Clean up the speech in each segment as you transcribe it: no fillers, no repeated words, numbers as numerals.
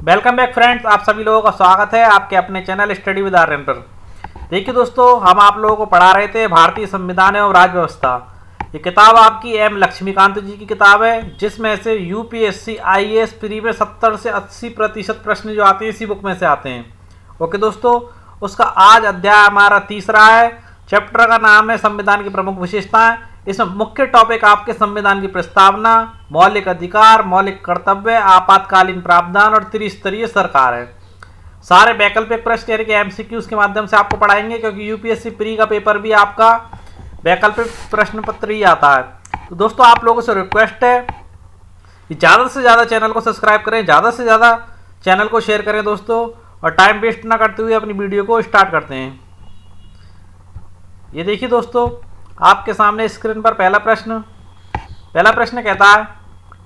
Welcome back friends, आप सभी लोगों का स्वागत है आपके अपने चैनल स्टडी विद आर्यन पर। देखिए दोस्तों, हम आप लोगों को पढ़ा रहे थे भारतीय संविधान एवं राज्य व्यवस्था। ये किताब आपकी एम लक्ष्मीकांत जी की किताब है, जिसमें से यूपीएससी आईएएस प्री में 70 से 80% प्रश्न जो आते हैं इसी बुक में से आते हैं। ओके दोस्तों, उसका आज अध्याय हमारा तीसरा है। चैप्टर का नाम है संविधान की प्रमुख विशेषताएं। इसमें मुख्य टॉपिक आपके संविधान की प्रस्तावना, मौलिक अधिकार, मौलिक कर्तव्य, आपातकालीन प्रावधान और त्रिस्तरीय सरकार है। सारे वैकल्पिक प्रश्न यानी कि एमसीक्यूज के माध्यम से आपको पढ़ाएंगे, क्योंकि यूपीएससी प्री का पेपर भी आपका वैकल्पिक प्रश्न पत्र ही आता है। तो दोस्तों, आप लोगों से रिक्वेस्ट है कि ज़्यादा से ज़्यादा चैनल को सब्सक्राइब करें, ज़्यादा से ज़्यादा चैनल को शेयर करें दोस्तों, और टाइम वेस्ट ना करते हुए अपनी वीडियो को स्टार्ट करते हैं। ये देखिए दोस्तों, आपके सामने स्क्रीन पर पहला प्रश्न कहता है,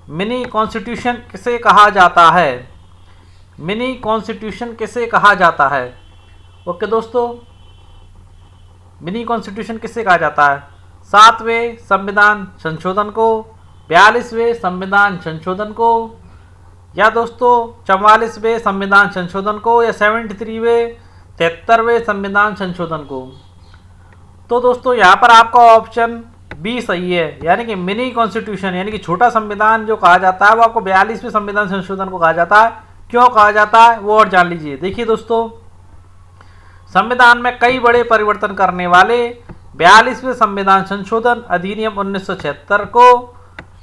मिनी कॉन्स्टिट्यूशन किसे कहा जाता है? मिनी कॉन्स्टिट्यूशन किसे कहा जाता है? ओके दोस्तों, मिनी कॉन्स्टिट्यूशन किसे कहा जाता है? 7वें संविधान संशोधन को, 42वें संविधान संशोधन को, या दोस्तों 44वें संविधान संशोधन को, या 73वें 73वें संविधान संशोधन को। तो दोस्तों, यहाँ पर आपका ऑप्शन बी सही है, यानी कि मिनी कॉन्स्टिट्यूशन यानी कि छोटा संविधान जो कहा जाता है वो आपको 42वें संविधान संशोधन को कहा जाता है। क्यों कहा जाता है वो और जान लीजिए। देखिए दोस्तों, संविधान में कई बड़े परिवर्तन करने वाले 42वें संविधान संशोधन अधिनियम 1976 को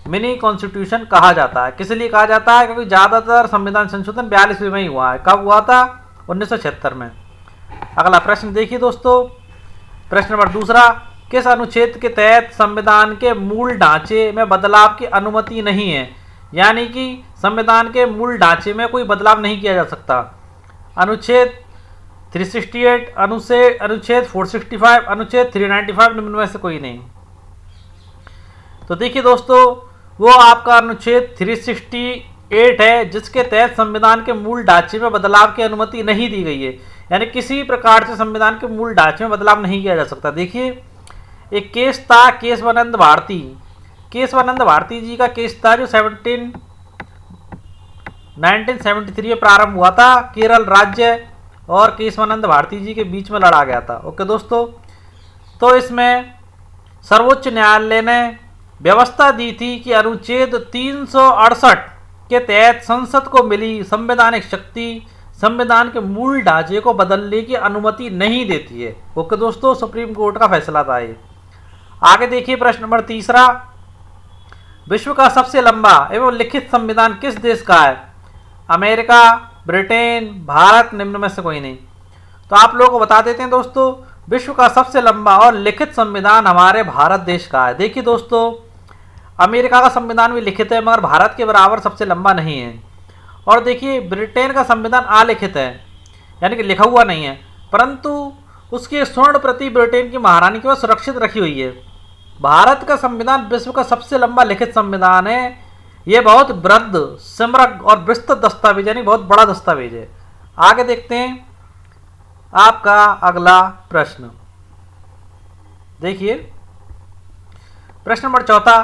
मिनी कॉन्स्टिट्यूशन कहा जाता है। किस लिए कहा जाता है? क्योंकि ज़्यादातर संविधान संशोधन 42वें में ही हुआ है। कब हुआ था? 1976 में। अगला प्रश्न देखिए दोस्तों, प्रश्न नंबर दूसरा, किस अनुच्छेद के तहत संविधान के मूल ढांचे में बदलाव की अनुमति नहीं है? यानी कि संविधान के मूल ढांचे में कोई बदलाव नहीं किया जा सकता। अनुच्छेद 368, अनुच्छेद 465, अनुच्छेद 395, निम्न में से कोई नहीं। तो देखिए दोस्तों, वो आपका अनुच्छेद 368 है, जिसके तहत संविधान के मूल ढांचे में बदलाव की अनुमति नहीं दी गई है। यानी किसी प्रकार से संविधान के मूल ढांचे में बदलाव नहीं किया जा सकता। देखिए, एक केस था केशवानंद भारती जी का केस था, जो 1973 में प्रारंभ हुआ था। केरल राज्य और केशवानंद भारती जी के बीच में लड़ा गया था। ओके दोस्तों, तो इसमें सर्वोच्च न्यायालय ने व्यवस्था दी थी कि अनुच्छेद 368 के तहत संसद को मिली संवैधानिक शक्ति संविधान के मूल ढांचे को बदलने की अनुमति नहीं देती है। ओके दोस्तों, सुप्रीम कोर्ट का फैसला था ये। आगे देखिए प्रश्न नंबर तीसरा, विश्व का सबसे लंबा एवं लिखित संविधान किस देश का है? अमेरिका, ब्रिटेन, भारत, निम्न में से कोई नहीं। तो आप लोगों को बता देते हैं दोस्तों, विश्व का सबसे लंबा और लिखित संविधान हमारे भारत देश का है। देखिए दोस्तों, अमेरिका का संविधान भी लिखित है, मगर भारत के बराबर सबसे लंबा नहीं है। और देखिए, ब्रिटेन का संविधान अलिखित है, यानी कि लिखा हुआ नहीं है, परंतु उसकी स्वर्ण प्रति ब्रिटेन की महारानी के पास सुरक्षित रखी हुई है। भारत का संविधान विश्व का सबसे लंबा लिखित संविधान है। यह बहुत वृद्ध, समृद्ध और विस्तृत दस्तावेज, यानी बहुत बड़ा दस्तावेज है। आगे देखते हैं आपका अगला प्रश्न। देखिए प्रश्न नंबर चौथा,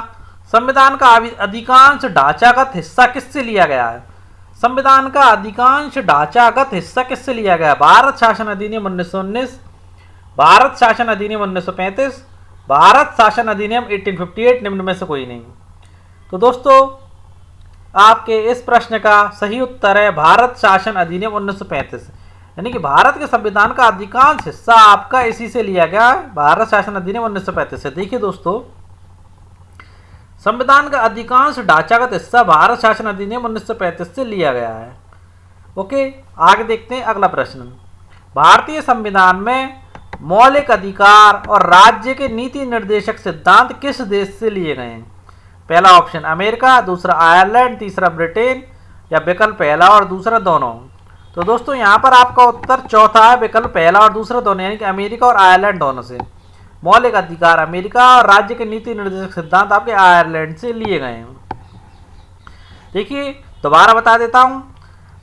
संविधान का अधिकांश ढांचागत हिस्सा किससे लिया गया है? संविधान का अधिकांश ढांचागत हिस्सा किससे लिया गया? भारत शासन अधिनियम 1919, भारत शासन अधिनियम 1935, भारत शासन अधिनियम 1858, निम्न में से कोई नहीं। तो दोस्तों, आपके इस प्रश्न का सही उत्तर है भारत शासन अधिनियम 1935, यानी कि भारत के संविधान का अधिकांश हिस्सा आपका इसी से लिया गया है, भारत शासन अधिनियम 1935 से। देखिए दोस्तों, संविधान का अधिकांश ढांचागत हिस्सा भारत शासन अधिनियम 1935 से लिया गया है। ओके, आगे देखते हैं अगला प्रश्न। भारतीय संविधान में मौलिक अधिकार और राज्य के नीति निर्देशक सिद्धांत किस देश से लिए गए हैं? पहला ऑप्शन अमेरिका, दूसरा आयरलैंड, तीसरा ब्रिटेन, या विकल्प पहला और दूसरा दोनों। तो दोस्तों, यहाँ पर आपका उत्तर चौथा है, विकल्प पहला और दूसरा दोनों, यानी कि अमेरिका और आयरलैंड दोनों से। मौलिक अधिकार अमेरिका और राज्य के नीति निर्देशक सिद्धांत आपके आयरलैंड से लिए गए हैं। देखिए, दोबारा बता देता हूं,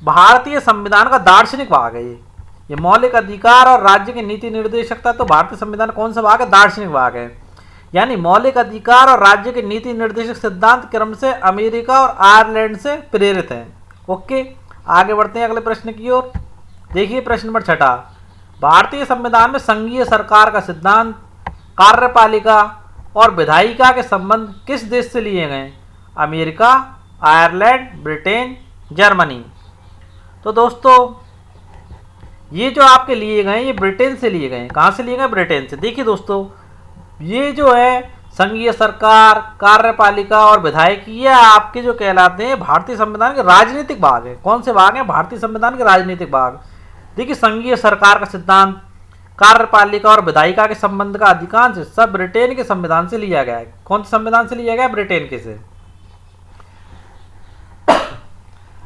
भारतीय संविधान का दार्शनिक भाग है ये मौलिक अधिकार और राज्य की नीति निर्देशकता। तो भारतीय संविधान कौन सा भाग है? दार्शनिक भाग है। यानी मौलिक अधिकार और राज्य के नीति निर्देशक सिद्धांत क्रम से अमेरिका और आयरलैंड से प्रेरित हैं। ओके, आगे बढ़ते हैं अगले प्रश्न की ओर। देखिए प्रश्न नंबर 6, भारतीय संविधान में संघीय सरकार का सिद्धांत, कार्यपालिका और विधायिका के संबंध किस देश से लिए गए? America, Ireland, Britain, Germany. तो दोस्तों ये जो आपके लिए गए ये ब्रिटेन से लिए गए। कहाँ से लिए गए? ब्रिटेन से। देखिए दोस्तों ये जो है संघीय सरकार, कार्यपालिका और विधायिकी, ये आपके जो कहलाते हैं भारतीय संविधान के राजनीतिक भाग है। कौन से भाग हैं? भारतीय संविधान के राजनीतिक भाग। देखिए संघीय सरकार का सिद्धांत, कार्यपालिका और विधायिका के संबंध का अधिकांश सब ब्रिटेन के संविधान से लिया गया है। कौन से संविधान से लिया गया? ब्रिटेन के से।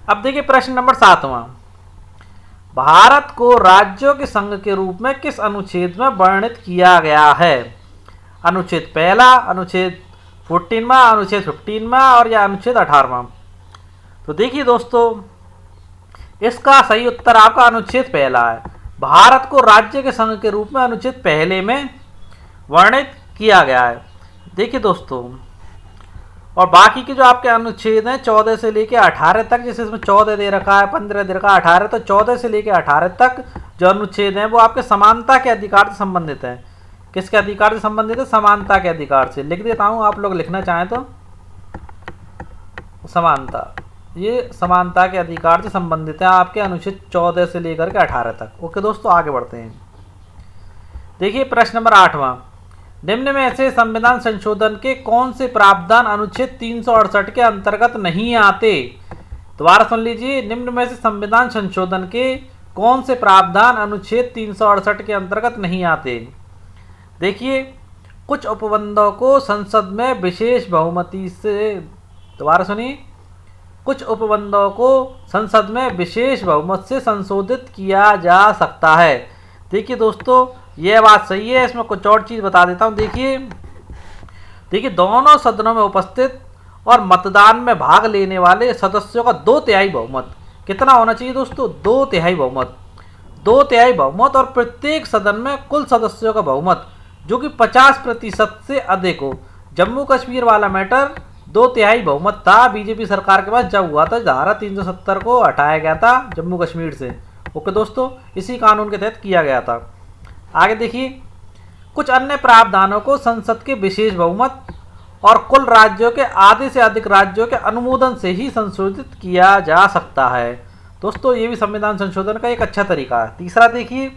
अब देखिए प्रश्न नंबर 7, भारत को राज्यों के संघ के रूप में किस अनुच्छेद में वर्णित किया गया है? अनुच्छेद 1, अनुच्छेद 14वां, अनुच्छेद 15वां और या अनुच्छेद 18वां। तो देखिए दोस्तों इसका सही उत्तर आपका अनुच्छेद 1 है। भारत को राज्य के संघ के रूप में अनुच्छेद 1 में वर्णित किया गया है। देखिए दोस्तों और बाकी के जो आपके अनुच्छेद हैं 14 से लेकर 18 तक, जैसे इसमें 14 दे रखा है, 15 दे रखा है, 18, तो 14 से लेकर 18 तक जो अनुच्छेद हैं वो आपके समानता के अधिकार से संबंधित है। किसके अधिकार से संबंधित है? समानता के अधिकार से। लिख देता हूं, आप लोग लिखना चाहें तो। समानता, ये समानता के अधिकार से संबंधित है आपके अनुच्छेद 14 से लेकर के 18 तक। ओके दोस्तों आगे बढ़ते हैं। देखिए प्रश्न नंबर 8, निम्न में से संविधान संशोधन के कौन से प्रावधान अनुच्छेद 368 के अंतर्गत नहीं आते? दोबारा सुन लीजिए, निम्न में से संविधान संशोधन के कौन से प्रावधान अनुच्छेद 368 के अंतर्गत नहीं आते? देखिए कुछ उपबंधों को संसद में विशेष बहुमति से, दोबारा सुनिए, कुछ उपबंधों को संसद में विशेष बहुमत से संशोधित किया जा सकता है। देखिए दोस्तों यह बात सही है। इसमें कुछ और चीज़ बता देता हूँ। देखिए दोनों सदनों में उपस्थित और मतदान में भाग लेने वाले सदस्यों का 2/3 बहुमत। कितना होना चाहिए दोस्तों? 2/3 बहुमत। 2/3 बहुमत और प्रत्येक सदन में कुल सदस्यों का बहुमत जो कि 50% से अधिक हो। जम्मू कश्मीर वाला मैटर 2/3 बहुमत था बीजेपी सरकार के पास जब हुआ था, धारा 370 को हटाया गया था जम्मू कश्मीर से। ओके दोस्तों इसी कानून के तहत किया गया था। आगे देखिए, कुछ अन्य प्रावधानों को संसद के विशेष बहुमत और कुल राज्यों के आधे से अधिक राज्यों के अनुमोदन से ही संशोधित किया जा सकता है। दोस्तों ये भी संविधान संशोधन का एक अच्छा तरीका है। तीसरा देखिए,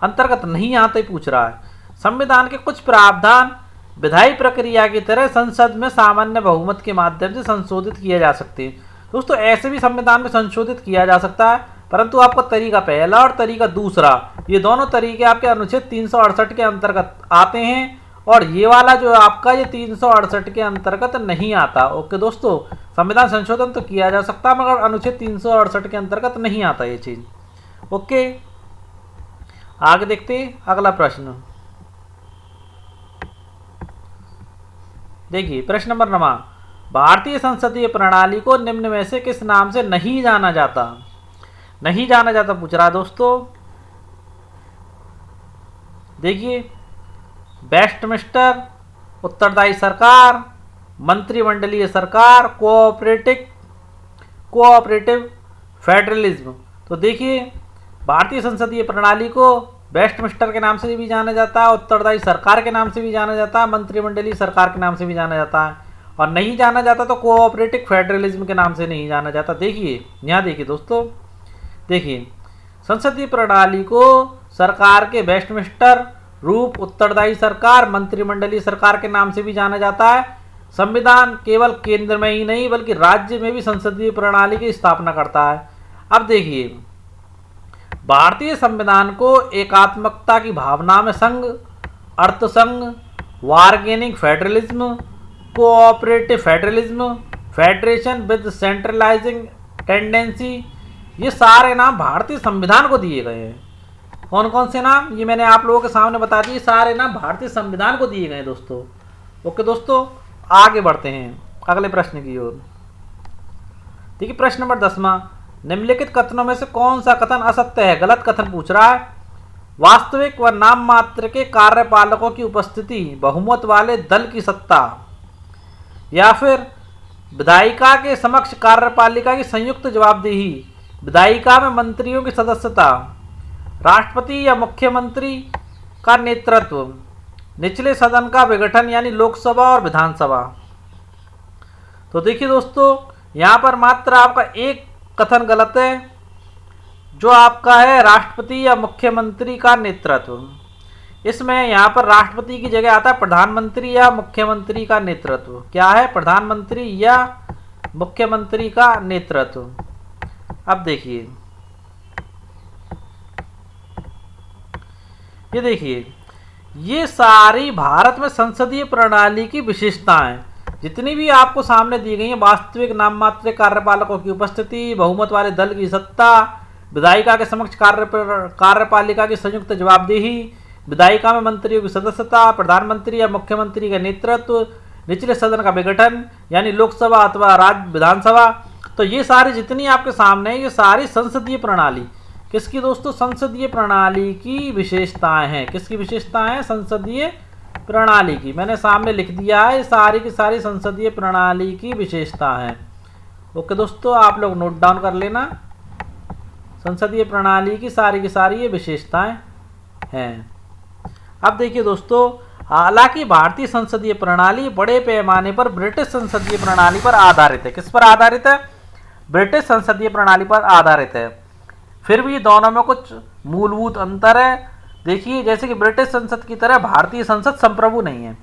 अंतर्गत नहीं आते पूछ रहा है। संविधान के कुछ प्रावधान विधायी प्रक्रिया की तरह संसद में सामान्य बहुमत के माध्यम से संशोधित किए जा सकते हैं। दोस्तों ऐसे भी संविधान में संशोधित किया जा सकता है, परंतु आपका तरीका पहला और तरीका दूसरा, ये दोनों तरीके आपके अनुच्छेद 368 के अंतर्गत आते हैं और ये वाला जो आपका ये 368 के अंतर्गत नहीं आता। ओके दोस्तों, संविधान संशोधन तो किया जा सकता है मगर अनुच्छेद 368 के अंतर्गत नहीं आता ये चीज। ओके आगे देखते हैं अगला प्रश्न। देखिए प्रश्न नंबर 9, भारतीय संसदीय प्रणाली को निम्न में से किस नाम से नहीं जाना जाता? नहीं जाना जाता पूछ रहा है दोस्तों। देखिए वेस्टमिंस्टर, उत्तरदायी सरकार, मंत्रिमंडलीय सरकार, कोऑपरेटिव फेडरलिज्म। तो देखिए भारतीय संसदीय प्रणाली को वेस्टमिंस्टर के नाम से भी जाना जाता है, उत्तरदायी सरकार के नाम से भी जाना जाता है, मंत्रिमंडलीय सरकार के नाम से भी जाना जाता है, और नहीं जाना जाता तो कोऑपरेटिव फेडरलिज्म के नाम से नहीं जाना जाता। देखिए यहाँ देखिए दोस्तों, देखिए संसदीय प्रणाली को सरकार के वेस्टमिंस्टर रूप, उत्तरदायी सरकार, मंत्रिमंडलीय सरकार के नाम से भी जाना जाता है। संविधान केवल केंद्र में ही नहीं बल्कि राज्य में भी संसदीय प्रणाली की स्थापना करता है। अब देखिए भारतीय संविधान को एकात्मकता की भावना में संघ, अर्थसंघ, bargaining federalism, cooperative federalism, federation with centralizing tendency, ये सारे नाम भारतीय संविधान को दिए गए हैं। कौन कौन से नाम? ये मैंने आप लोगों के सामने बता दिए, सारे नाम भारतीय संविधान को दिए गए हैं दोस्तों। ओके दोस्तों आगे बढ़ते हैं अगले प्रश्न की ओर। देखिए प्रश्न नंबर 10, निम्नलिखित कथनों में से कौन सा कथन असत्य है? गलत कथन पूछ रहा है। वास्तविक व नाम मात्र के कार्यपालकों की उपस्थिति बहुमत वाले दल की सत्ता, या फिर विधायिका के समक्ष कार्यपालिका की संयुक्त जवाबदेही, विधायिका में मंत्रियों की सदस्यता, राष्ट्रपति या मुख्यमंत्री का नेतृत्व, निचले सदन का विघटन यानी लोकसभा और विधानसभा। तो देखिए दोस्तों, यहाँ पर मात्र आपका एक कथन गलत है, जो आपका है राष्ट्रपति या मुख्यमंत्री का नेतृत्व। इसमें यहाँ पर राष्ट्रपति की जगह आता है प्रधानमंत्री या मुख्यमंत्री का नेतृत्व। क्या है? प्रधानमंत्री या मुख्यमंत्री का नेतृत्व। अब देखिए, ये देखिए, ये सारी भारत में संसदीय प्रणाली की विशेषताएं जितनी भी आपको सामने दी गई हैं, वास्तविक नाम मात्र कार्यपालकों की उपस्थिति, बहुमत वाले दल की सत्ता, विधायिका के समक्ष कार्यपालिका की संयुक्त जवाबदेही, विधायिका में मंत्रियों की सदस्यता, प्रधानमंत्री या मुख्यमंत्री का नेतृत्व, निचले सदन का विघटन यानी लोकसभा अथवा राज्य विधानसभा। तो ये सारी जितनी आपके सामने है, ये सारी संसदीय प्रणाली किसकी दोस्तों? संसदीय प्रणाली की विशेषताएं हैं। किसकी विशेषताएं हैं? संसदीय प्रणाली की। मैंने सामने लिख दिया है, सारी की सारी संसदीय प्रणाली की विशेषता है। ओके दोस्तों, आप लोग नोट डाउन कर लेना। संसदीय प्रणाली की सारी ये विशेषताएं हैं। अब देखिए दोस्तों, हालांकि भारतीय संसदीय प्रणाली बड़े पैमाने पर ब्रिटिश संसदीय प्रणाली पर आधारित है। किस पर आधारित है? ब्रिटिश संसदीय प्रणाली पर आधारित है। फिर भी दोनों में कुछ मूलभूत अंतर है। देखिए, जैसे कि ब्रिटिश संसद की तरह भारतीय संसद संप्रभु नहीं है,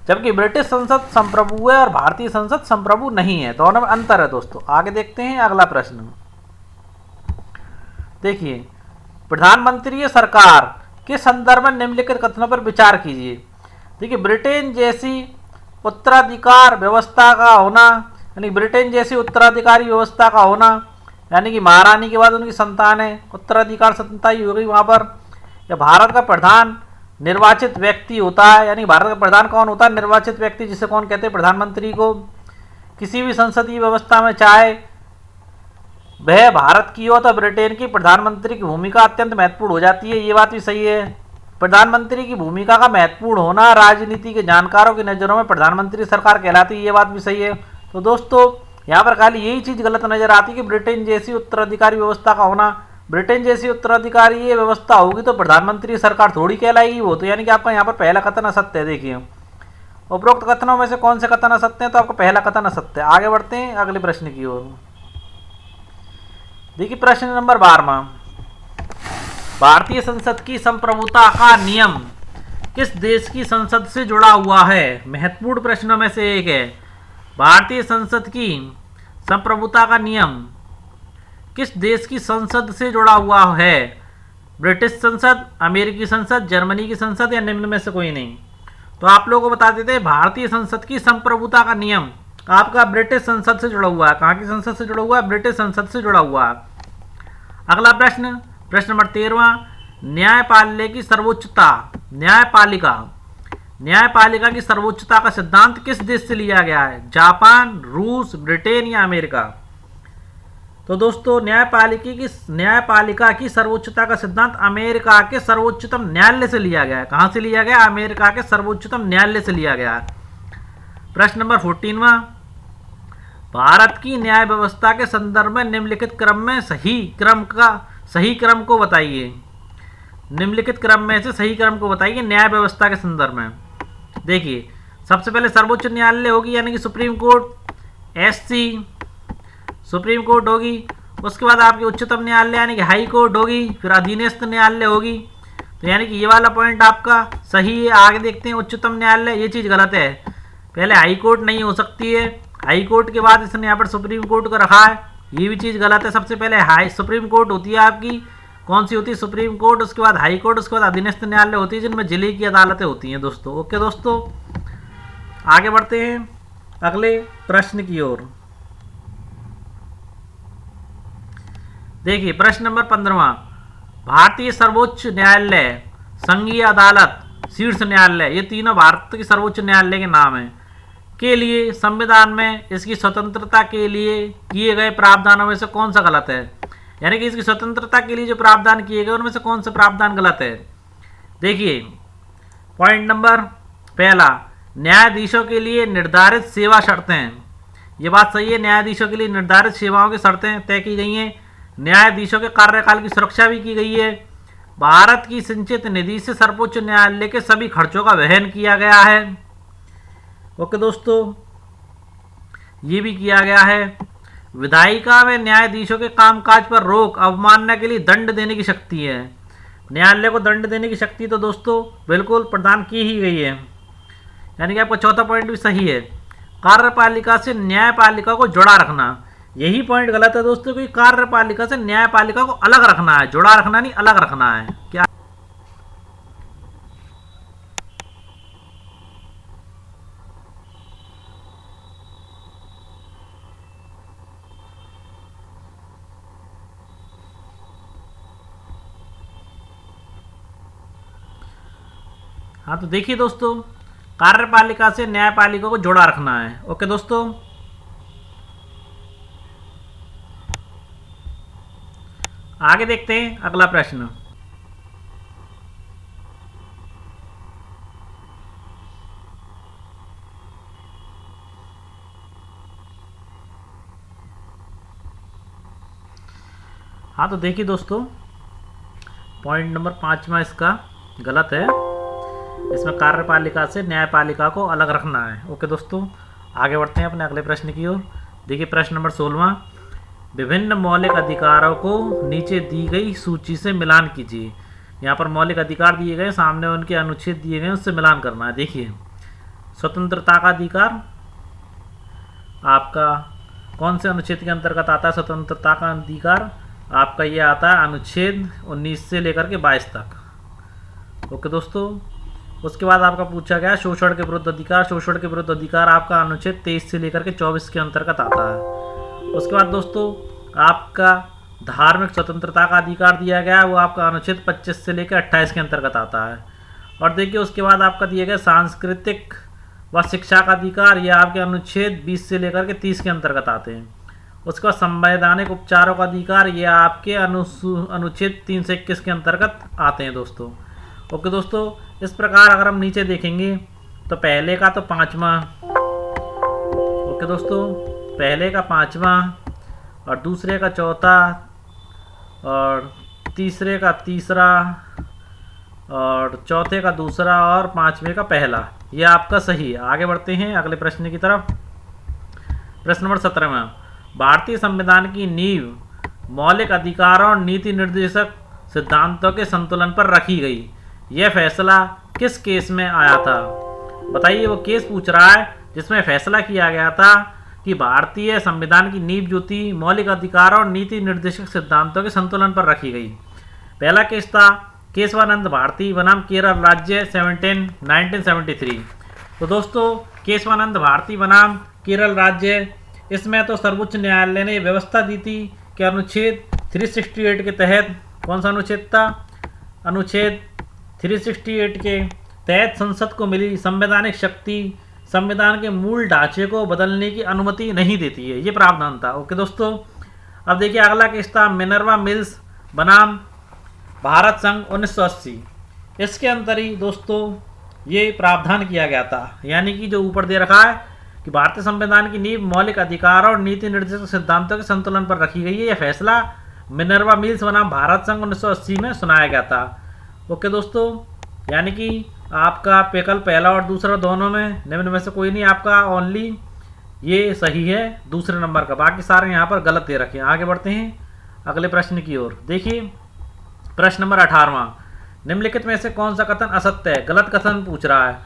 जबकि ब्रिटिश संसद संप्रभु है और भारतीय संसद संप्रभु नहीं है। दोनों में अंतर है दोस्तों। आगे देखते हैं अगला प्रश्न। देखिए, प्रधानमंत्री सरकार के संदर्भ में निम्नलिखित कथनों पर विचार कीजिए। देखिए, ब्रिटेन जैसी उत्तराधिकार व्यवस्था का होना, यानी ब्रिटेन जैसी उत्तराधिकारी व्यवस्था का होना, यानी कि महारानी के बाद उनकी संतान है, उत्तराधिकार संता ही होगी वहाँ पर। या भारत का प्रधान निर्वाचित व्यक्ति होता है, यानी भारत का प्रधान कौन होता है? निर्वाचित व्यक्ति, जिसे कौन कहते हैं? प्रधानमंत्री को। किसी भी संसदीय व्यवस्था में चाहे वह भारत की हो तो ब्रिटेन की प्रधानमंत्री की भूमिका अत्यंत महत्वपूर्ण हो जाती है। ये बात भी सही है। प्रधानमंत्री की भूमिका का महत्वपूर्ण होना राजनीति के जानकारों की नज़रों में प्रधानमंत्री सरकार कहलाती है। ये बात भी सही है। तो दोस्तों, यहाँ पर खाली यही चीज़ गलत नजर आती है कि ब्रिटेन जैसी उत्तराधिकारी व्यवस्था का होना। ब्रिटेन जैसी उत्तराधिकारी ये व्यवस्था होगी तो प्रधानमंत्री सरकार थोड़ी कहलाएगी वो तो, यानी कि आपका यहाँ पर पहला कथन असत्य है। देखिए, उपरोक्त कथनों में से कौन से कथन असत्य हैं? तो आपका पहला कथन असत्य है। आगे बढ़ते हैं अगले प्रश्न की ओर। देखिए, प्रश्न नंबर 12। भारतीय संसद की संप्रभुता का नियम किस देश की संसद से जुड़ा हुआ है? महत्वपूर्ण प्रश्नों में से एक है। भारतीय संसद की संप्रभुता का नियम किस देश की संसद से जुड़ा हुआ है? ब्रिटिश संसद, अमेरिकी संसद, जर्मनी की संसद या निम्न में से कोई नहीं। तो आप लोगों को बता देते हैं, भारतीय संसद की संप्रभुता का नियम आपका ब्रिटिश संसद से जुड़ा हुआ है। कहाँ की संसद से जुड़ा हुआ है? ब्रिटिश संसद से जुड़ा हुआ है। अगला प्रश्न, प्रश्न नंबर 13। न्यायपालिका की सर्वोच्चता, न्यायपालिका की सर्वोच्चता का सिद्धांत किस देश से लिया गया है? जापान, रूस, ब्रिटेन या अमेरिका? तो दोस्तों, न्यायपालिका की सर्वोच्चता का सिद्धांत अमेरिका के सर्वोच्चतम न्यायालय से लिया गया है। कहां से लिया गया? अमेरिका के सर्वोच्चतम न्यायालय से लिया गया है। प्रश्न नंबर 14वां। भारत की न्याय व्यवस्था के संदर्भ में निम्नलिखित क्रम में सही क्रम को बताइए। निम्नलिखित क्रम में से सही क्रम को बताइए न्याय व्यवस्था के संदर्भ में। देखिए, सबसे पहले सर्वोच्च न्यायालय होगी, यानी कि supreme court, SC supreme court होगी। उसके बाद आपकी उच्चतम न्यायालय यानी कि हाई कोर्ट होगी, फिर अधीनस्थ न्यायालय होगी। तो यानी कि ये वाला पॉइंट आपका सही है। आगे देखते हैं उच्चतम न्यायालय, ये चीज़ गलत है। पहले हाई कोर्ट नहीं हो सकती है, हाई कोर्ट के बाद इसने यहाँ पर सुप्रीम कोर्ट को रखा है, ये भी चीज़ गलत है। सबसे पहले सुप्रीम कोर्ट होती है आपकी, कौन सी होती है? सुप्रीम कोर्ट, उसके बाद हाई कोर्ट, उसके बाद अधीनस्थ न्यायालय होती है, जिनमें जिले की अदालतें होती हैं दोस्तों। ओके दोस्तों, आगे बढ़ते हैं अगले प्रश्न की ओर। देखिए, प्रश्न नंबर 15वां। भारतीय सर्वोच्च न्यायालय, संघीय अदालत, शीर्ष न्यायालय, ये तीनों भारत के सर्वोच्च न्यायालय के नाम हैं। के लिए संविधान में इसकी स्वतंत्रता के लिए किए गए प्रावधानों में से कौन सा गलत है? यानी कि इसकी स्वतंत्रता के लिए जो प्रावधान किए गए उनमें से कौन सा प्रावधान गलत है? देखिए, पॉइंट नंबर पहला, न्यायाधीशों के लिए निर्धारित सेवा शर्तें, ये बात सही है। न्यायाधीशों के लिए निर्धारित सेवाओं की शर्तें तय की गई हैं। न्यायाधीशों के कार्यकाल की सुरक्षा भी की गई है। भारत की संचित निधि से सर्वोच्च न्यायालय के सभी खर्चों का वहन किया गया है। ओके दोस्तों, ये भी किया गया है। विधायिका में न्यायाधीशों के कामकाज पर रोक, अवमानना के लिए दंड देने की शक्ति है। न्यायालय को दंड देने की शक्ति तो दोस्तों बिल्कुल प्रदान की ही गई है, यानी कि आपका चौथा पॉइंट भी सही है। कार्यपालिका से न्यायपालिका को जुड़ा रखना, यही पॉइंट गलत है दोस्तों, कि कार्यपालिका से न्यायपालिका को अलग रखना है, जुड़ा रखना नहीं, अलग रखना है। क्या? हाँ, तो देखिए दोस्तों, कार्यपालिका से न्यायपालिका को जोड़ा रखना है। ओके दोस्तों, आगे देखते हैं अगला प्रश्न। हाँ, तो देखिए दोस्तों, पॉइंट नंबर 5वां इसका गलत है। इसमें कार्यपालिका से न्यायपालिका को अलग रखना है। ओके दोस्तों, आगे बढ़ते हैं अपने अगले प्रश्न की ओर। देखिए प्रश्न नंबर 16, विभिन्न मौलिक अधिकारों को नीचे दी गई सूची से मिलान कीजिए। यहाँ पर मौलिक अधिकार दिए गए, सामने उनके अनुच्छेद दिए गए, उससे मिलान करना है। देखिए, स्वतंत्रता का अधिकार आपका कौन से अनुच्छेद के अंतर्गत आता है? स्वतंत्रता का अधिकार आपका ये आता है अनुच्छेद 19 से लेकर के 22 तक। ओके दोस्तों, उसके बाद आपका पूछा गया शोषण के विरुद्ध अधिकार। शोषण के विरुद्ध अधिकार आपका अनुच्छेद 23 से लेकर के 24 के अंतर्गत आता है। उसके बाद दोस्तों आपका धार्मिक स्वतंत्रता का अधिकार दिया गया है, वो आपका अनुच्छेद 25 से लेकर 28 के अंतर्गत आता है। और देखिए उसके बाद आपका दिया गया सांस्कृतिक व शिक्षा का अधिकार, ये आपके अनुच्छेद 20 से लेकर के 30 के अंतर्गत आते हैं। उसके बाद संवैधानिक उपचारों का अधिकार, ये आपके अनुच्छेद 3 से 21 के अंतर्गत आते हैं दोस्तों। ओके दोस्तों, इस प्रकार अगर हम नीचे देखेंगे तो पहले का तो 5वां, ओके दोस्तों, पहले का 5वां और दूसरे का 4था और तीसरे का 3रा और चौथे का 2रा और 5वें का 1ला, ये आपका सही है। आगे बढ़ते हैं अगले प्रश्न की तरफ। प्रश्न नंबर 17, भारतीय संविधान की नींव मौलिक अधिकारों और नीति निर्देशक सिद्धांतों के संतुलन पर रखी गई। यह फैसला किस केस में आया था? बताइए, वो केस पूछ रहा है जिसमें फैसला किया गया था कि भारतीय संविधान की नींव जो थी मौलिक अधिकारों और नीति निर्देशक सिद्धांतों के संतुलन पर रखी गई। पहला केस था केशवानंद भारती बनाम केरल राज्य 1973। तो दोस्तों केशवानंद भारती बनाम केरल राज्य, इसमें तो सर्वोच्च न्यायालय ने व्यवस्था दी थी कि अनुच्छेद 368 के तहत, कौन सा अनुच्छेद था? अनुच्छेद 368 के तहत संसद को मिली संवैधानिक शक्ति संविधान के मूल ढांचे को बदलने की अनुमति नहीं देती है, ये प्रावधान था। ओके दोस्तों, अब देखिए अगला केस था मिनर्वा मिल्स बनाम भारत संघ 1980। इसके अंदर ही दोस्तों ये प्रावधान किया गया था, यानी कि जो ऊपर दे रखा है कि भारतीय संविधान की नींव मौलिक अधिकारों और नीति निर्देशक सिद्धांतों के संतुलन पर रखी गई है। यह फैसला मिनर्वा मिल्स बनाम भारत संघ 1980 में सुनाया गया था। ओके दोस्तों, यानी कि आपका विकल्प पहला और दूसरा दोनों में निम्न में से कोई नहीं, आपका ओनली ये सही है दूसरे नंबर का, बाकी सारे यहाँ पर गलत दे रखे हैं। आगे बढ़ते हैं अगले प्रश्न की ओर। देखिए प्रश्न नंबर 18, निम्नलिखित में से कौन सा कथन असत्य है? गलत कथन पूछ रहा है।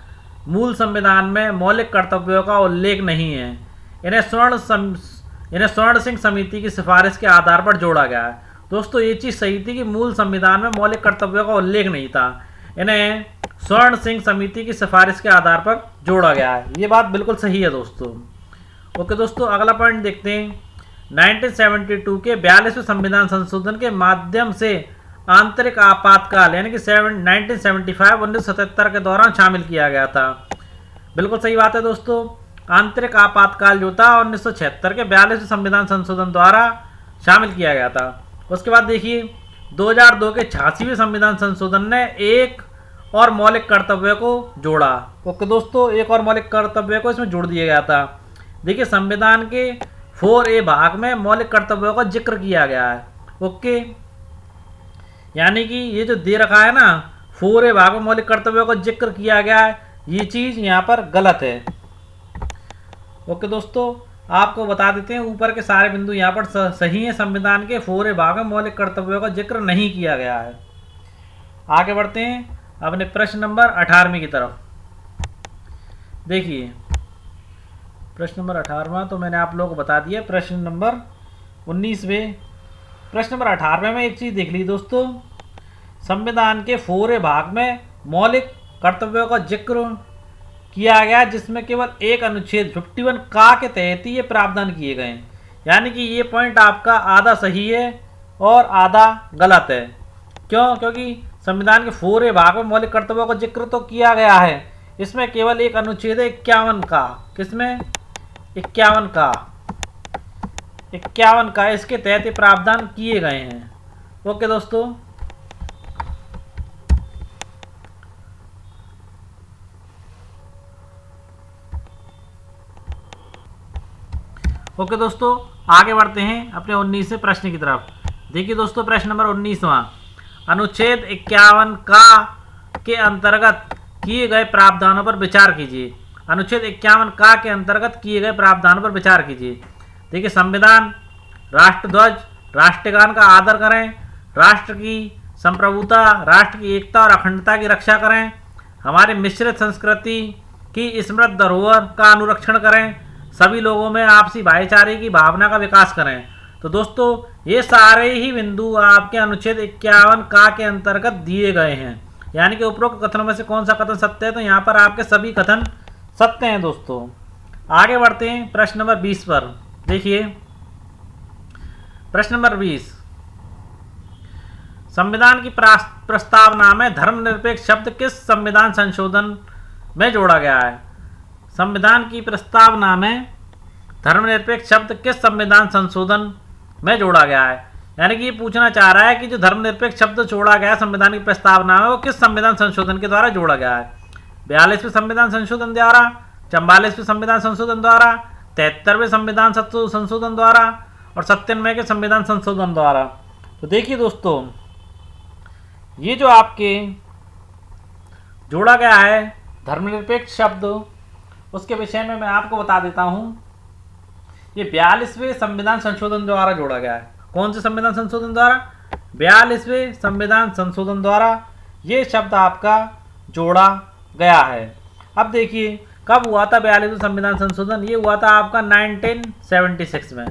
मूल संविधान में मौलिक कर्तव्यों का उल्लेख नहीं है, इन्हें स्वर्ण सिंह समिति की सिफारिश के आधार पर जोड़ा गया है। दोस्तों ये चीज़ सही थी कि मूल संविधान में मौलिक कर्तव्यों का उल्लेख नहीं था, इन्हें स्वर्ण सिंह समिति की सिफारिश के आधार पर जोड़ा गया है, ये बात बिल्कुल सही है दोस्तों। ओके दोस्तों, अगला पॉइंट देखते हैं। 1972 के 42वें संविधान संशोधन के माध्यम से आंतरिक आपातकाल यानी कि 1975 1977 के दौरान शामिल किया गया था। बिल्कुल सही बात है दोस्तों, आंतरिक आपातकाल जो था 1976 के 42वें संविधान संशोधन द्वारा शामिल किया गया था। उसके बाद देखिए 2002 के 86वें संविधान संशोधन ने एक और मौलिक कर्तव्य को जोड़ा। ओके दोस्तों, एक और मौलिक कर्तव्य को इसमें जोड़ दिया गया था। देखिए संविधान के 4A भाग में मौलिक कर्तव्यों का जिक्र किया गया है। ओके, यानी कि ये जो दे रखा है ना 4A भाग में मौलिक कर्तव्यों का जिक्र किया गया है, ये चीज यहाँ पर गलत है। ओके दोस्तों, आपको बता देते हैं ऊपर के सारे बिंदु यहाँ पर सही है। संविधान के 4A भाग में मौलिक कर्तव्यों का जिक्र नहीं किया गया है। आगे बढ़ते हैं अपने प्रश्न नंबर 18वें की तरफ। देखिए प्रश्न नंबर 18वां तो मैंने आप लोगों को बता दिया। प्रश्न नंबर 19वें, प्रश्न नंबर 18वें में एक चीज देख ली दोस्तों, संविधान के 4A भाग में मौलिक कर्तव्यों का जिक्र किया गया जिसमें केवल एक अनुच्छेद 51 का के तहत ही ये प्रावधान किए गए हैं। यानी कि ये पॉइंट आपका आधा सही है और आधा गलत है। क्यों? क्योंकि संविधान के 4A भाग में मौलिक कर्तव्यों का जिक्र तो किया गया है, इसमें केवल एक अनुच्छेद है 51 का। किसमें? 51 का, 51 का, इसके तहत ये प्रावधान किए गए हैं। ओके दोस्तों, ओके दोस्तों, आगे बढ़ते हैं अपने 19वें प्रश्न की तरफ। देखिए दोस्तों प्रश्न नंबर 19वां, अनुच्छेद 51 का के अंतर्गत किए गए प्रावधानों पर विचार कीजिए। अनुच्छेद 51 का के अंतर्गत किए गए प्रावधानों पर विचार कीजिए। देखिए संविधान, राष्ट्रध्वज, राष्ट्रगान का आदर करें, राष्ट्र की संप्रभुता, राष्ट्र की एकता और अखंडता की रक्षा करें, हमारी मिश्रित संस्कृति की समृद्ध धरोहर का अनुरक्षण करें, सभी लोगों में आपसी भाईचारे की भावना का विकास करें। तो दोस्तों ये सारे ही बिंदु आपके अनुच्छेद 51 का के अंतर्गत दिए गए हैं। यानी कि उपरोक्त कथनों में से कौन सा कथन सत्य है? तो यहाँ पर आपके सभी कथन सत्य हैं दोस्तों। आगे बढ़ते हैं प्रश्न नंबर 20 पर। देखिए प्रश्न नंबर 20, संविधान की प्रस्तावना में धर्मनिरपेक्ष शब्द किस संविधान संशोधन में जोड़ा गया है? संविधान की प्रस्तावना में धर्मनिरपेक्ष शब्द किस संविधान संशोधन में जोड़ा गया है? यानी कि ये पूछना चाह रहा है कि जो धर्मनिरपेक्ष शब्द जोड़ा गया है संविधान की प्रस्तावना में, वो किस संविधान संशोधन के द्वारा जोड़ा गया है? 42वें संविधान संशोधन द्वारा, 44वें संविधान संशोधन द्वारा, 73वें संविधान संशोधन द्वारा और 97वें के संविधान संशोधन द्वारा। तो देखिए दोस्तों, ये जो आपके जोड़ा गया है धर्मनिरपेक्ष शब्द, उसके विषय में मैं आपको बता देता हूं। ये 42वें संविधान संशोधन द्वारा जोड़ा गया है। कौन से संविधान संशोधन द्वारा? 42वें संविधान संशोधन द्वारा ये शब्द आपका जोड़ा गया है। अब देखिए कब हुआ था 42वें संविधान संशोधन? ये हुआ था आपका 1976 में।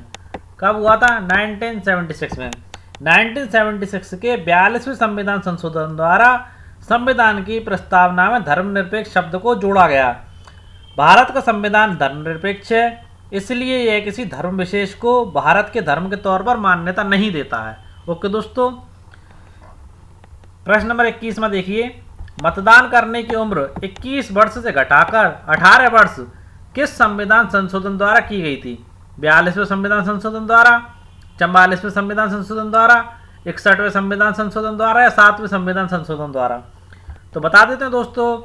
कब हुआ था? 1976 में। 1976 के 42वें संविधान संशोधन द्वारा संविधान की प्रस्तावना में धर्मनिरपेक्ष शब्द को जोड़ा गया। भारत का संविधान धर्मनिरपेक्ष है, इसलिए यह किसी धर्म विशेष को भारत के धर्म के तौर पर मान्यता नहीं देता है। ओके दोस्तों, प्रश्न नंबर 21 में देखिए, मतदान करने की उम्र 21 वर्ष से घटाकर 18 वर्ष किस संविधान संशोधन द्वारा की गई थी? 42वें संविधान संशोधन द्वारा, 44वें संविधान संशोधन द्वारा, 61वें संविधान संशोधन द्वारा या 7वें संविधान संशोधन द्वारा? तो बता देते हैं दोस्तों,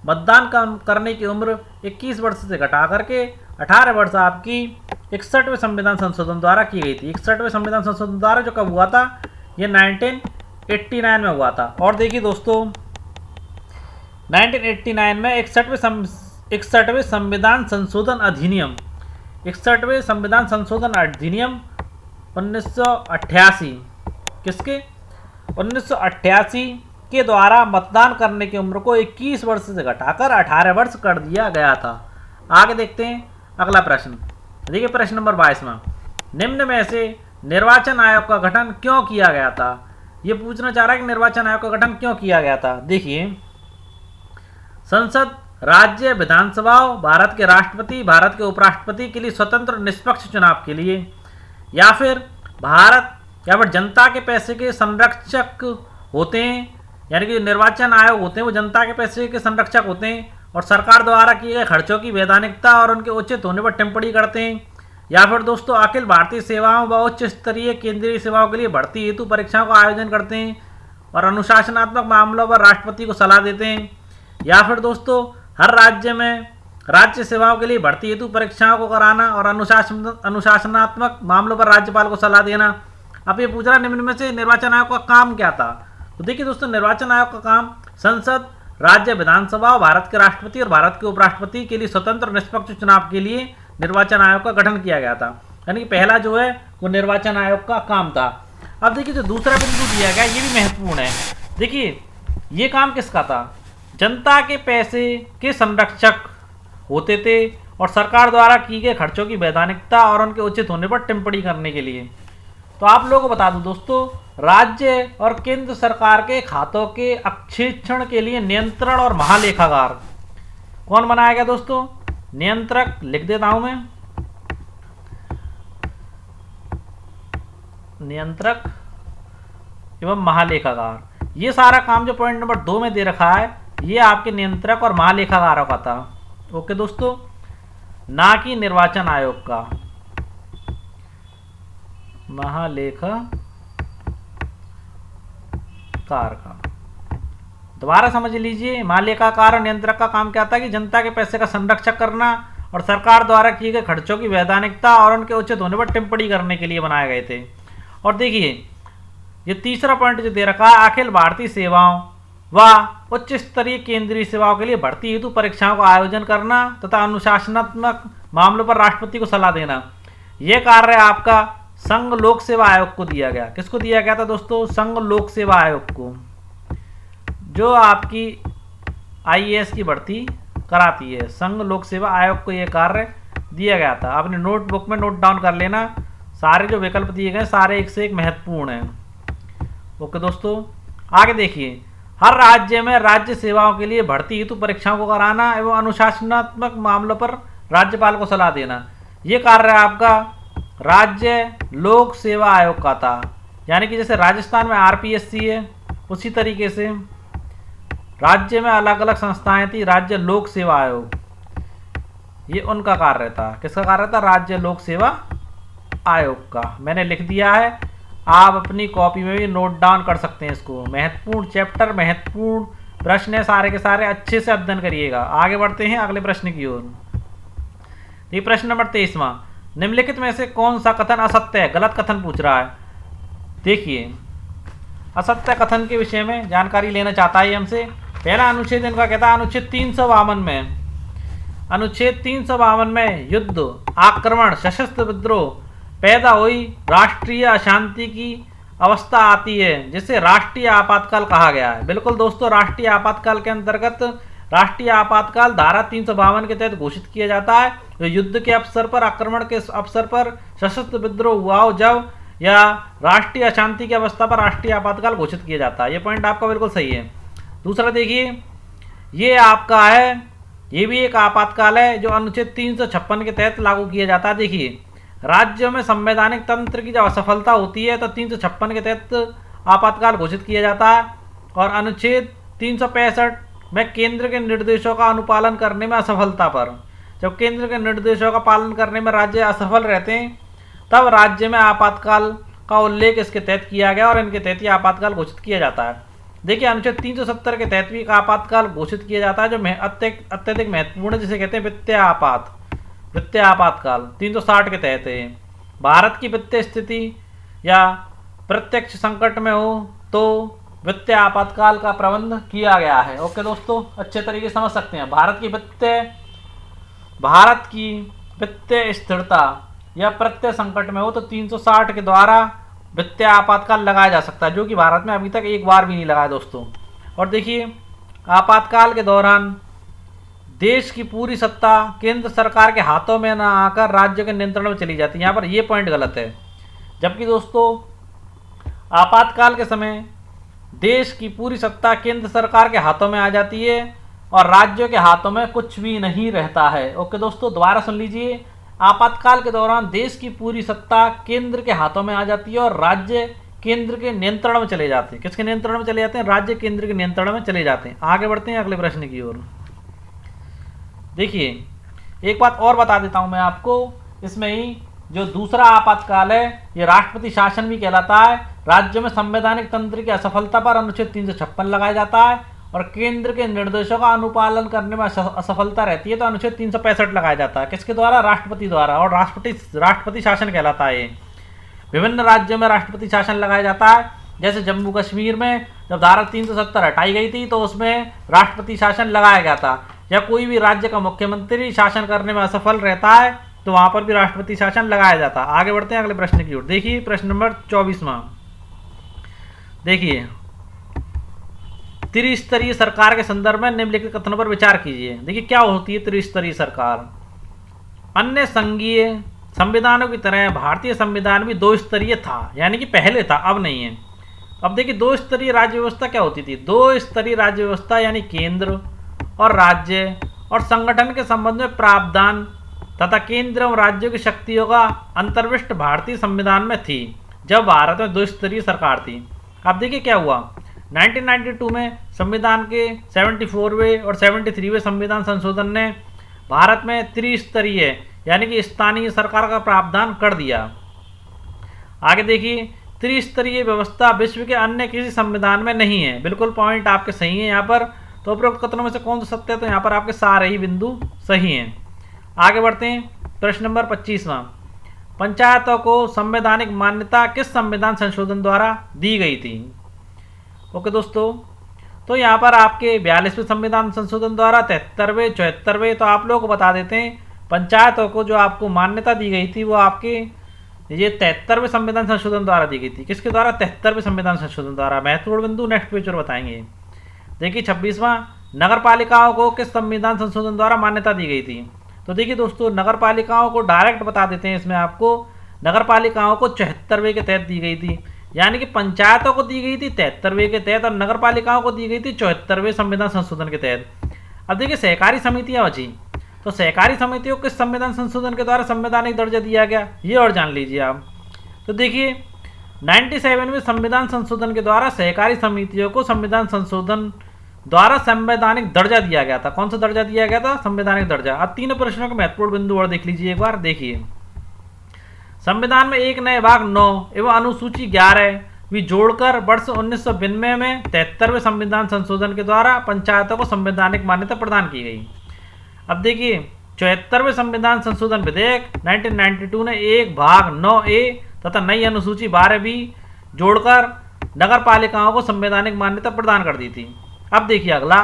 मतदान करने की उम्र 21 वर्ष से घटा करके 18 वर्ष आपकी 61वें संविधान संशोधन द्वारा की गई थी। 61वें संविधान संशोधन द्वारा जो कब हुआ था? ये 1989 में हुआ था। और देखिए दोस्तों 1989 में 61वें संविधान संशोधन अधिनियम, 61वें संविधान संशोधन अधिनियम 1988 किसके? 1988 के द्वारा मतदान करने की उम्र को 21 वर्ष से घटाकर 18 वर्ष कर दिया गया था। आगे देखते हैं अगला प्रश्न। देखिए प्रश्न नंबर 22 में, निम्न में से निर्वाचन आयोग का गठन क्यों किया गया था? ये पूछना चाह रहा है कि निर्वाचन आयोग का गठन क्यों किया गया था। देखिए, संसद, राज्य विधानसभाओं, भारत के राष्ट्रपति, भारत के उपराष्ट्रपति के लिए स्वतंत्र निष्पक्ष चुनाव के लिए, या फिर जनता के पैसे के संरक्षक होते हैं, यानी कि निर्वाचन आयोग होते हैं वो जनता के पैसे के संरक्षक होते हैं और सरकार द्वारा किए गए खर्चों की वैधानिकता और उनके उचित होने पर टिप्पणी करते हैं, या फिर दोस्तों अखिल भारतीय सेवाओं व उच्च स्तरीय केंद्रीय सेवाओं के लिए भर्ती हेतु परीक्षाओं का आयोजन करते हैं और अनुशासनात्मक मामलों पर राष्ट्रपति को सलाह देते हैं, या फिर दोस्तों हर राज्य में राज्य सेवाओं के लिए भर्ती हेतु परीक्षाओं को कराना और अनुशासनात्मक मामलों पर राज्यपाल को सलाह देना। अब ये पूछ रहा निम्न में से निर्वाचन आयोग का काम क्या था। तो देखिए दोस्तों, निर्वाचन आयोग का काम संसद, राज्य विधानसभा, भारत के राष्ट्रपति और भारत के उपराष्ट्रपति के लिए स्वतंत्र और निष्पक्ष चुनाव के लिए निर्वाचन आयोग का गठन किया गया था। यानी कि पहला जो है वो निर्वाचन आयोग का काम था। अब देखिए जो दूसरा बिंदु दिया गया ये भी महत्वपूर्ण है। देखिए ये काम किसका था, जनता के पैसे के संरक्षक होते थे और सरकार द्वारा किए गए खर्चों की वैधानिकता और उनके उचित होने पर टिप्पणी करने के लिए। तो आप लोगों को बता दूं दोस्तों, राज्य और केंद्र सरकार के खातों के अक्षेक्षण के लिए नियंत्रण और महालेखागार कौन बनाया गया दोस्तों, नियंत्रक लिख देता हूं मैं, नियंत्रक एवं महालेखागार। ये सारा काम जो पॉइंट नंबर 2 में दे रखा है ये आपके नियंत्रक और महालेखागारों का था। ओके दोस्तों, ना कि निर्वाचन आयोग का, महालेखाकार का। दोबारा समझ लीजिए, महालेखाकार और नियंत्रक का काम क्या था कि जनता के पैसे का संरक्षण करना और सरकार द्वारा किए गए खर्चों की वैधानिकता और उनके उचित होने पर टिप्पणी करने के लिए बनाए गए थे। और देखिए ये तीसरा पॉइंट जो दे रखा है, अखिल भारतीय सेवाओं व उच्च स्तरीय केंद्रीय सेवाओं के लिए भर्ती हेतु परीक्षाओं का आयोजन करना तथा अनुशासनात्मक मामलों पर राष्ट्रपति को सलाह देना। यह कार्य आपका संघ लोक सेवा आयोग को दिया गया। किसको दिया गया था दोस्तों, संघ लोक सेवा आयोग को, जो आपकी आईएएस की भर्ती कराती है। संघ लोक सेवा आयोग को यह कार्य दिया गया था। आपने नोटबुक में नोट डाउन कर लेना, सारे जो विकल्प दिए गए सारे एक से एक महत्वपूर्ण हैं। ओके दोस्तों, आगे देखिए, हर राज्य में राज्य सेवाओं के लिए भर्ती हेतु परीक्षाओं को कराना एवं अनुशासनात्मक मामलों पर राज्यपाल को सलाह देना। ये कार्य आपका राज्य लोक सेवा आयोग का था। यानी कि जैसे राजस्थान में आरपीएससी है, उसी तरीके से राज्य में अलग अलग संस्थाएं थी, राज्य लोक सेवा आयोग, ये उनका कार्य था। किसका कार्य था, राज्य लोक सेवा आयोग का। मैंने लिख दिया है, आप अपनी कॉपी में भी नोट डाउन कर सकते हैं इसको। महत्वपूर्ण चैप्टर, महत्वपूर्ण प्रश्न है सारे के सारे, अच्छे से अध्ययन करिएगा। आगे बढ़ते हैं अगले प्रश्न की ओर। ये प्रश्न नंबर 23वां, निम्नलिखित में से कौन सा कथन असत्य है, गलत कथन पूछ रहा है। देखिए असत्य कथन के विषय में जानकारी लेना चाहता है हमसे। पहला अनुच्छेद इनका कहता है, अनुच्छेद 352 में, अनुच्छेद 352 में युद्ध, आक्रमण, सशस्त्र विद्रोह पैदा हुई राष्ट्रीय अशांति की अवस्था आती है जिसे राष्ट्रीय आपातकाल कहा गया है। बिल्कुल दोस्तों, राष्ट्रीय आपातकाल के अंतर्गत राष्ट्रीय आपातकाल धारा 352 के तहत घोषित किया जाता है। जो युद्ध के अवसर पर, आक्रमण के अवसर पर, सशस्त्र विद्रोह हुआ हो जब, या राष्ट्रीय अशांति की अवस्था पर राष्ट्रीय आपातकाल घोषित किया जाता है। ये पॉइंट आपका बिल्कुल सही है। दूसरा देखिए, ये आपका है, ये भी एक आपातकाल है जो अनुच्छेद 356 के तहत लागू किया जाता है। देखिए राज्यों में संवैधानिक तंत्र की जब असफलता होती है तो 356 के तहत आपातकाल घोषित किया जाता है। और अनुच्छेद 365 में केंद्र के निर्देशों का अनुपालन करने में असफलता पर, जब केंद्र के निर्देशों का पालन करने में राज्य असफल रहते हैं तब राज्य में आपातकाल का उल्लेख इसके तहत किया गया और इनके तहत ही आपातकाल घोषित किया जाता है। देखिए अनुच्छेद 370 के तहत भी एक आपातकाल घोषित किया जाता है जो अत्यधिक महत्वपूर्ण है, जिसे कहते हैं वित्तीय आपातकाल, 360 के तहत है। भारत की वित्तीय स्थिति या प्रत्यक्ष संकट में हो तो वित्तीय आपातकाल का प्रबंध किया गया है। ओके दोस्तों, अच्छे तरीके से समझ सकते हैं। भारत की वित्तीय स्थिरता या प्रत्यय संकट में हो तो 360 के द्वारा वित्तीय आपातकाल लगाया जा सकता है, जो कि भारत में अभी तक एक बार भी नहीं लगाया दोस्तों। और देखिए आपातकाल के दौरान देश की पूरी सत्ता केंद्र सरकार के हाथों में न आकर राज्य के नियंत्रण में चली जाती है। यहाँ पर यह पॉइंट गलत है। जबकि दोस्तों आपातकाल के समय देश की पूरी सत्ता केंद्र सरकार के हाथों में आ जाती है और राज्यों के हाथों में कुछ भी नहीं रहता है। ओके दोस्तों, दोबारा सुन लीजिए, आपातकाल के दौरान देश की पूरी सत्ता केंद्र के हाथों में आ जाती है और राज्य केंद्र के नियंत्रण में चले जाते हैं। किसके नियंत्रण में चले जाते हैं? राज्य केंद्र के नियंत्रण में चले जाते हैं। आगे बढ़ते हैं अगले प्रश्न की ओर। देखिए एक बात और बता देता हूं मैं आपको, इसमें ही जो दूसरा आपातकाल है ये राष्ट्रपति शासन भी कहलाता है। राज्य में संवैधानिक तंत्र की असफलता पर अनुच्छेद 356 लगाया जाता है और केंद्र के निर्देशों का अनुपालन करने में असफलता रहती है तो अनुच्छेद 365 लगाया जाता है। किसके द्वारा? राष्ट्रपति द्वारा। और राष्ट्रपति शासन कहलाता है। विभिन्न राज्यों में राष्ट्रपति शासन लगाया जाता है। जैसे जम्मू कश्मीर में जब धारा 370 हटाई गई थी तो उसमें राष्ट्रपति शासन लगाया गया था। या कोई भी राज्य का मुख्यमंत्री शासन करने में असफल रहता है तो वहां पर भी राष्ट्रपति शासन लगाया जाता है। आगे बढ़ते हैं अगले प्रश्न की ओर। देखिए प्रश्न नंबर 24वां। देखिए, त्रिस्तरीय सरकार के संदर्भ में निम्नलिखित कथनों पर विचार कीजिए। देखिए क्या होती है त्रिस्तरीय सरकार। अन्य संघीय संविधानों की तरह भारतीय संविधान भी 2 स्तरीय था, यानी कि पहले था, अब नहीं है। अब देखिए 2 स्तरीय राज्य व्यवस्था क्या होती थी। 2 स्तरीय राज्य व्यवस्था यानी केंद्र और राज्य और संगठन के संबंध में प्रावधान तथा केंद्र एवं राज्यों की शक्तियों का अंतर्विष्ट भारतीय संविधान में थी जब भारत में 2 स्तरीय सरकार थी। अब देखिए क्या हुआ, 1992 में संविधान के 74वें और 73वें संविधान संशोधन ने भारत में त्रिस्तरीय यानी कि स्थानीय सरकार का प्रावधान कर दिया। आगे देखिए, त्रिस्तरीय व्यवस्था विश्व के अन्य किसी संविधान में नहीं है। बिल्कुल पॉइंट आपके सही है यहाँ पर। तो उपरोक्त कथनों में से कौन सा सत्य है? तो यहाँ पर आपके सारे ही बिंदु सही हैं। आगे बढ़ते हैं प्रश्न नंबर 25वां। पंचायतों को संवैधानिक मान्यता किस संविधान संशोधन द्वारा दी गई थी? ओके दोस्तों, तो यहाँ पर आपके 42वें संविधान संशोधन द्वारा, 73वें, 74वें। तो आप लोगों को बता देते हैं पंचायतों को जो आपको मान्यता दी गई थी वो आपके ये 73वें संविधान संशोधन द्वारा दी गई थी। किसके द्वारा? 73वें संविधान संशोधन द्वारा। महत्वपूर्ण बिंदु नेक्स्ट पेज पर बताएंगे। देखिए 26वां, नगर पालिकाओं को किस संविधान संशोधन द्वारा मान्यता दी गई थी? तो देखिए दोस्तों, नगर पालिकाओं को डायरेक्ट बता देते हैं इसमें आपको। नगर पालिकाओं को 74वें के तहत दी गई थी, यानी कि पंचायतों को दी गई थी 73वें के तहत और नगर पालिकाओं को दी गई थी 74वें संविधान संशोधन के तहत। अब देखिए सहकारी समितियां बची, तो सहकारी समितियों को किस संविधान संशोधन के द्वारा संवैधानिक दर्जा दिया गया, ये और जान लीजिए आप। तो देखिए 97वें संविधान संशोधन के द्वारा सहकारी समितियों को संविधान संशोधन द्वारा संवैधानिक दर्जा दिया गया था। कौन सा दर्जा दिया गया था? संवैधानिक दर्जा। अब तीनों प्रश्नों के महत्वपूर्ण बिंदु और देख लीजिए एक बार। देखिए, संविधान में एक नए भाग 9 एवं अनुसूची 11 भी जोड़कर वर्ष 1992 में 73वें संविधान संशोधन के द्वारा पंचायतों को संवैधानिक मान्यता प्रदान की गई। अब देखिए 74वें संविधान संशोधन विधेयक 1992 ने एक भाग 9A तथा नई अनुसूची 12 भी जोड़कर नगर पालिकाओं को संवैधानिक मान्यता प्रदान कर दी थी। अब देखिए अगला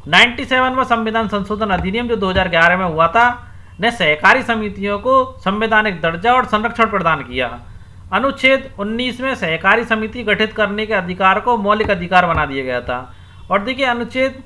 97वां संविधान संशोधन अधिनियम जो 2011 में हुआ था ने सहकारी समितियों को संवैधानिक दर्जा और संरक्षण प्रदान किया। अनुच्छेद 19 में सहकारी समिति गठित करने के अधिकार को मौलिक अधिकार बना दिया गया था। और देखिए अनुच्छेद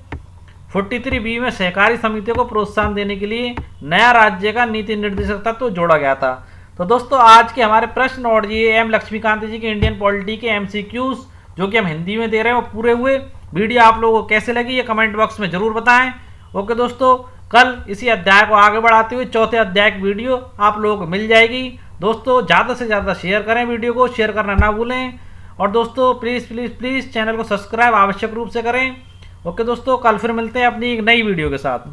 43B में सहकारी समितियों को प्रोत्साहन देने के लिए नया राज्य का नीति निर्देशक तत्व जोड़ा गया था। तो दोस्तों आज के हमारे प्रश्न और ये एम लक्ष्मीकांत जी के इंडियन पॉलिटी के MCQs जो कि हम हिंदी में दे रहे हैं वो पूरे हुए। वीडियो आप लोगों को कैसे लगी ये कमेंट बॉक्स में जरूर बताएं। ओके दोस्तों, कल इसी अध्याय को आगे बढ़ाते हुए चौथे अध्याय की वीडियो आप लोगों को मिल जाएगी। दोस्तों ज़्यादा से ज़्यादा शेयर करें, वीडियो को शेयर करना ना भूलें। और दोस्तों प्लीज़ चैनल को सब्सक्राइब आवश्यक रूप से करें। ओके दोस्तों, कल फिर मिलते हैं अपनी एक नई वीडियो के साथ।